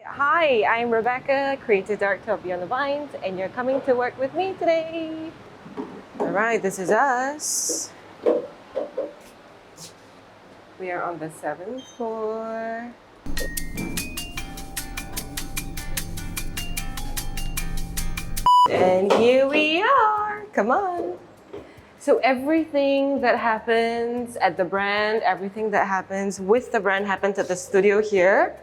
Hi, I'm Rebecca, Creative Director of Beyond the Vines, and you're coming to work with me today. All right, this is us. We are on the 7th floor. And here we are. Come on. So everything that happens at the brand, everything that happens with the brand happens at the studio here.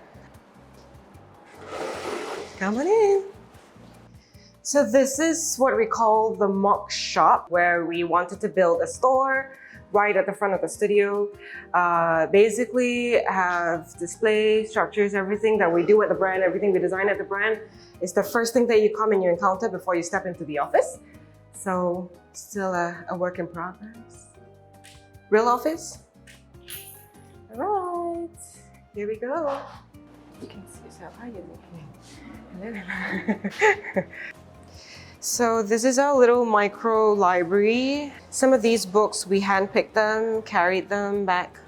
Come on in. So this is what we call the mock shop, where we wanted to build a store right at the front of the studio. Basically have display structures, everything that we do at the brand, everything we design at the brand is the first thing that you come and you encounter before you step into the office. So still a work in progress. Real office? All right, here we go. You can see yourself. How are you doing? Hello. So this is our little micro library. Some of these books, we handpicked them, carried them back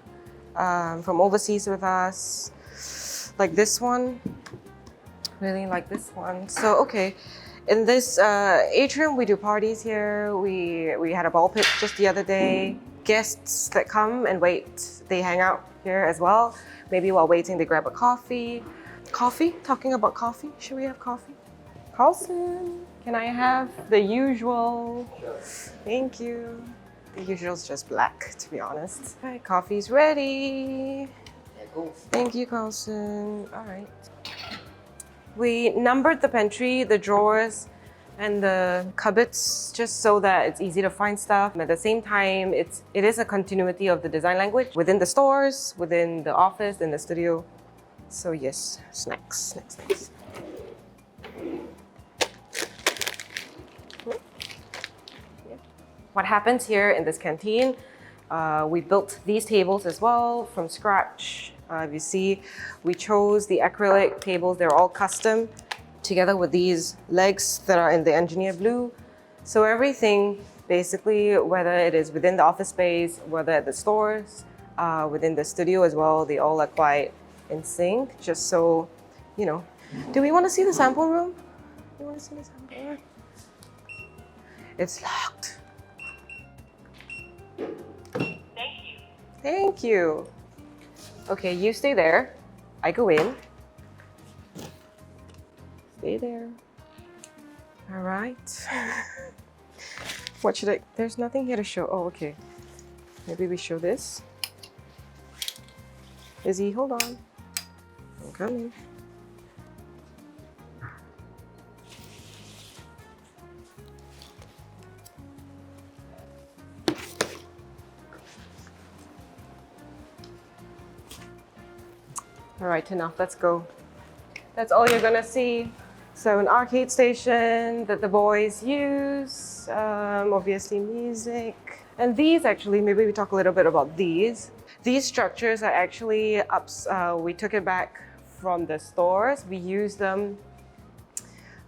from overseas with us. Like this one, really like this one. So, okay, in this atrium, we do parties here. We had a ball pit just the other day. Guests that come and wait, they hang out here as well. Maybe while waiting, they grab a coffee. Coffee? Talking about coffee, should we have coffee? Carlson, can I have the usual? Sure. Thank you. The usual is just black, to be honest. All right, coffee's ready. Thank you, Carlson. All right. We numbered the pantry, the drawers, and the cupboards just so that it's easy to find stuff. And at the same time, it is a continuity of the design language within the stores, within the office, in the studio. So yes, snacks. What happens here in this canteen, we built these tables as well from scratch. If you see, we chose the acrylic tables. They're all custom together with these legs that are in the engineer blue. So everything, basically, whether it is within the office space, whether at the stores, within the studio as well, they all are quite in sync, just so, you know. Do we want to see the sample room? Do you want to see the sample room? It's locked. Thank you. Okay, you stay there. I go in. Stay there. All right. What should I? There's nothing here to show. Oh, okay. Maybe we show this. Izzy, hold on. I'm coming. All right, enough, let's go. That's all you're gonna see. So an arcade station that the boys use, obviously music. And these actually, maybe we talk a little bit about these. These structures are actually we took it back from the stores. We used them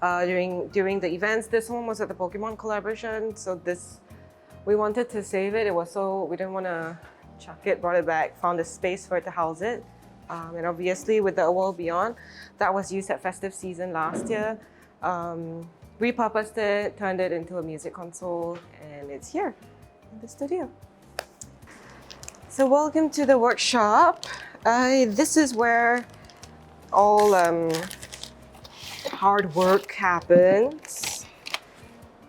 during the events. This one was at the Pokemon collaboration. So this, we wanted to save it. It was so, we didn't wanna chuck it, brought it back, found a space for it to house it. And obviously with the A World Beyond, that was used at festive season last year. Repurposed it, turned it into a music console, and it's here in the studio. So welcome to the workshop. This is where all hard work happens.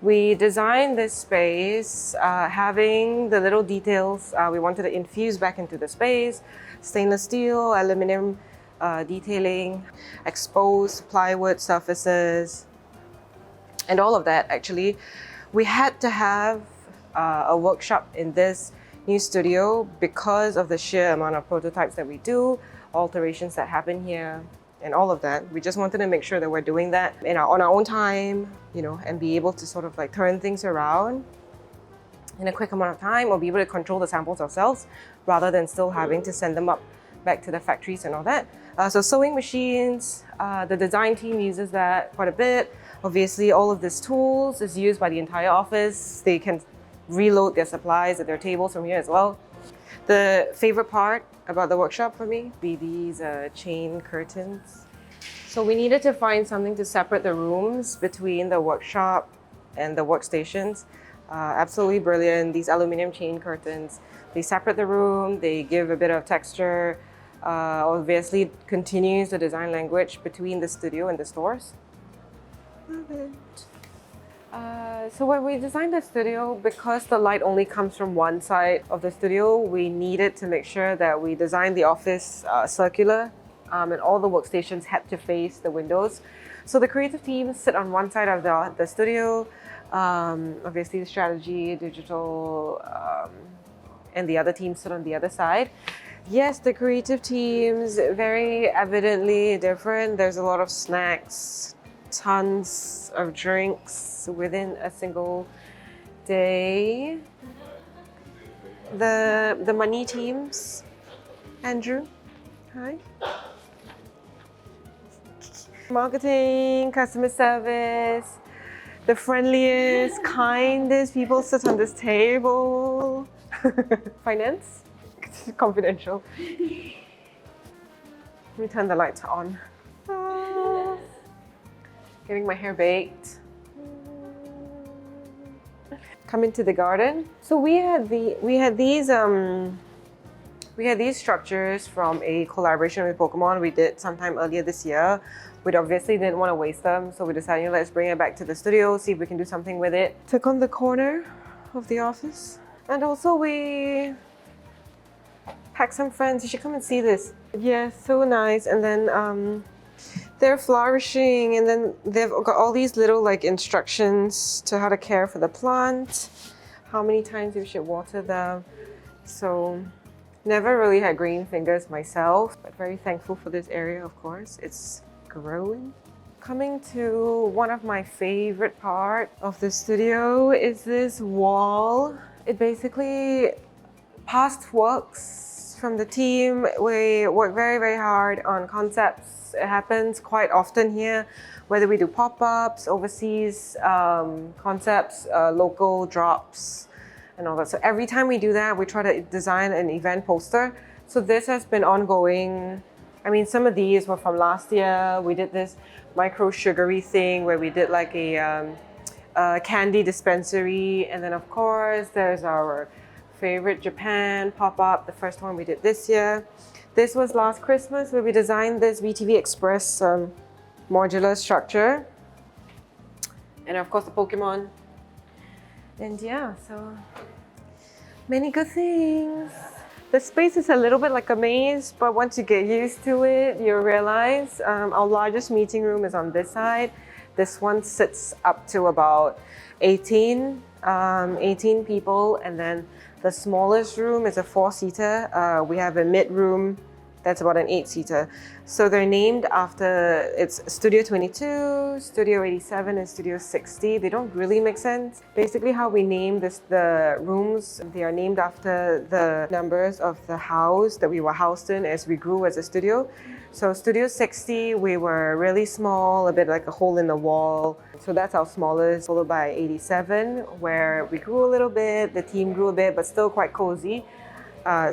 We designed this space, having the little details we wanted to infuse back into the space. Stainless steel, aluminum detailing, exposed plywood surfaces, and all of that actually. We had to have a workshop in this new studio because of the sheer amount of prototypes that we do, alterations that happen here, and all of that. We just wanted to make sure that we're doing that on our own time, you know, and be able to sort of like turn things around in a quick amount of time, or be able to control the samples ourselves rather than still having to send them up back to the factories and all that. So sewing machines, the design team uses that quite a bit. Obviously, all of these tools is used by the entire office. They can reload their supplies at their tables from here as well. The favorite part about the workshop for me be these chain curtains. So we needed to find something to separate the rooms between the workshop and the workstations. Absolutely brilliant. These aluminum chain curtains, they separate the room, they give a bit of texture. Obviously continues the design language between the studio and the stores. Love it. So when we designed the studio, because the light only comes from one side of the studio, we needed to make sure that we designed the office circular, and all the workstations had to face the windows. So the creative teams sit on one side of the studio, obviously the strategy, digital, and the other teams sit on the other side. Yes, the creative teams, very evidently different. There's a lot of snacks, tons of drinks within a single day. The money teams, Andrew, hi. Marketing, customer service, the friendliest, kindest people sit on this table. Finance, confidential. Let me turn the lights on. Getting my hair baked. Come into the garden. So we had these structures from a collaboration with Pokemon we did sometime earlier this year. We obviously didn't want to waste them, so we decided, let's bring it back to the studio, see if we can do something with it. Took on the corner of the office. And also we packed some friends. You should come and see this. Yeah, so nice. And then they're flourishing, and then they've got all these little like instructions to how to care for the plant, how many times you should water them. So never really had green fingers myself, but very thankful for this area, of course. It's growing. Coming to one of my favorite part of the studio is this wall. It basically past works from the team. We work very, very hard on concepts. It happens quite often here, whether we do pop-ups, overseas concepts, local drops, and all that. So every time we do that, we try to design an event poster. So this has been ongoing. I mean, some of these were from last year. We did this micro sugary thing where we did like a candy dispensary. And then of course, there's our favorite Japan pop-up, the first one we did this year. This was last Christmas where we designed this BTV Express modular structure. And of course the Pokemon. And yeah, so many good things. The space is a little bit like a maze, but once you get used to it, you'll realize our largest meeting room is on this side. This one sits up to about 18 people, and then the smallest room is a 4-seater. We have a mid-room that's about an 8-seater. So they're named after, it's Studio 22, Studio 87, and Studio 60. They don't really make sense. Basically how we name the rooms, they are named after the numbers of the house that we were housed in as we grew as a studio. So Studio 60, we were really small, a bit like a hole in the wall. So that's our smallest, followed by 87, where we grew a little bit, the team grew a bit, but still quite cozy.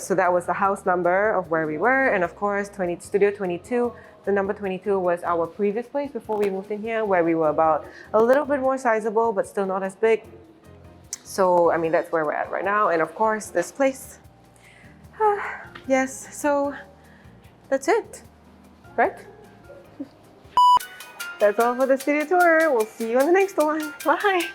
So that was the house number of where we were. And of course, Studio 22, the number 22 was our previous place before we moved in here, where we were about a little bit more sizable, but still not as big. So, I mean, that's where we're at right now. And of course, this place. Yes, so that's it, right? That's all for the studio tour. We'll see you on the next one. Bye.